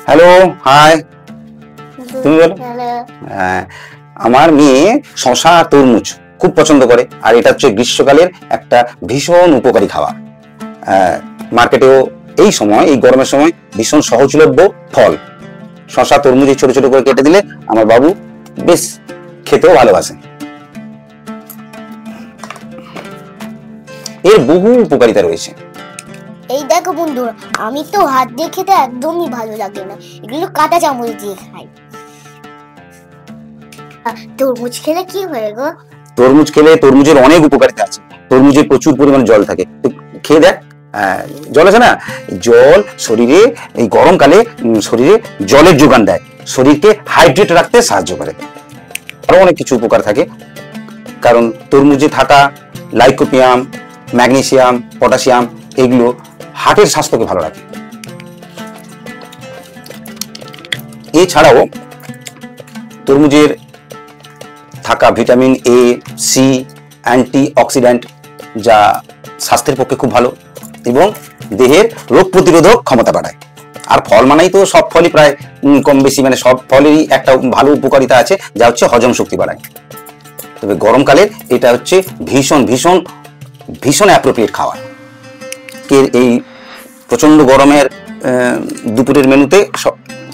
Hello, high. তুমি বলো। আমার মেয়ে শশা আর তরমুজ খুব পছন্দ করে, আর এটা হচ্ছে গ্রীষ্মকালের একটা ভীষণ উপকারী খাবার। মার্কেটেও এই সময়, এই গরমের সময় ভীষণ সহজলভ্য ফল। শশা তরমুজ ছোট ছোট করে কেটে দিলে আমার বাবু বেশ খেতেও ভালোবাসে। এর বহু উপকারিতা রয়েছে। এই দেখো বন্ধুরা, আমি তো হাত দিয়ে খেতে একদমই ভালো লাগে না, এগুলো কাঁটা চামচ দিয়ে খাই। তরমুজ খেলে কি হয় গো? তরমুজ খেলে তরমুজের অনেক উপকারিতা আছে। তরমুজে প্রচুর পরিমাণে জল থাকে, খেয়ে দেখ। জল আছে না, জল শরীরে এই গরমকালে শরীরে জলের যোগান দেয়, শরীরকে হাইড্রেট রাখতে সাহায্য করে। আরো অনেক কিছু উপকার থাকে, কারণ তরমুজে থাকা লাইকোপিয়াম, ম্যাগনেসিয়াম, পটাশিয়াম এগুলো হার্টের স্বাস্থ্যকে ভালো রাখে। এছাড়াও তরমুজের থাকা vitamin A, C, antioxidant, যা স্বাস্থ্যের পক্ষে খুব ভালো এবং দেহের রোগ প্রতিরোধক ক্ষমতা বাড়ায়। আর ফল মানেই তো সব ফলই প্রায় কম বেশি, মানে সব ফলেরই একটা ভালো উপকারিতা আছে, যা হচ্ছে হজম শক্তি বাড়ায়। তবে গরমকালে এটা হচ্ছে ভীষণ ভীষণ ভীষণ অ্যাপ্রোপ্রিয়েট খাবার। এই প্রচন্ড গরমের দুপুরের মেনুতে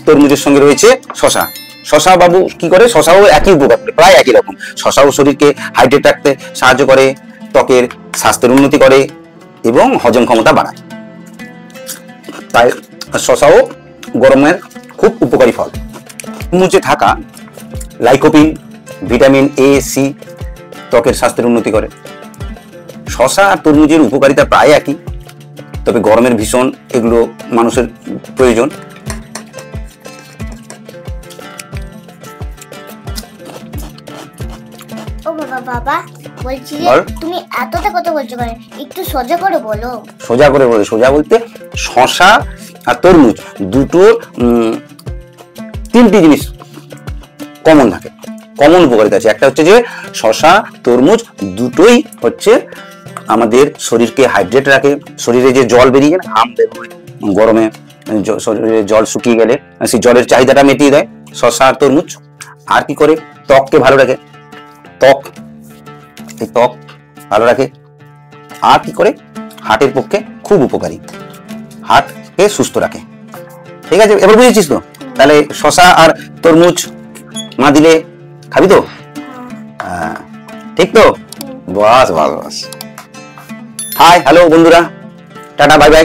তরমুজের সঙ্গে রয়েছে শশা। শশা বাবু কি করে? শশাও একই উপকার করে, প্রায় একই রকম। শশাও শরীরকে হাইড্রেট রাখতে সাহায্য করে, ত্বকের স্বাস্থ্যের উন্নতি করে এবং হজম ক্ষমতা বাড়ায়। তাই শশাও গরমের খুব উপকারী ফল। তরমুজে থাকা লাইকোপিন, ভিটামিন এ, সি ত্বকের স্বাস্থ্যের উন্নতি করে। শশা আর তরমুজের উপকারিতা প্রায় একই, তবে গরমের ভীষণ এগুলো মানুষের প্রয়োজন। ও বাবা, বলছি তুমি এতটা কথা বলছো কেন? একটু সোজা করে বলো। সোজা করে বলো? সোজা বলতে শশা আর তরমুজ দুটো তিনটি জিনিস কমন থাকে, কমন উপকারিতা আছে। একটা হচ্ছে যে শশা তরমুজ দুটোই হচ্ছে আমাদের শরীরকে হাইড্রেট রাখে। শরীরে যে জল বেরিয়ে গেলে ঘাম বেরোয়, গরমে শরীরে জল শুকিয়ে গেলে সেই জলের চাহিদাটা মিটিয়ে দেয় শশা আর তরমুজ। আর কি করে? ত্বককে ভালো রাখে, ত্বক ভালো রাখে। আর কি করে? হার্টের পক্ষে খুব উপকারী, হার্টকে সুস্থ রাখে। ঠিক আছে, এবার বুঝেছিস তো? তাহলে শশা আর তরমুজ না দিলে খাবি তো? ঠিক তো? বাস বাস বাস। হাই, হ্যালো বন্ধুরা, টাটা, বাই বাই।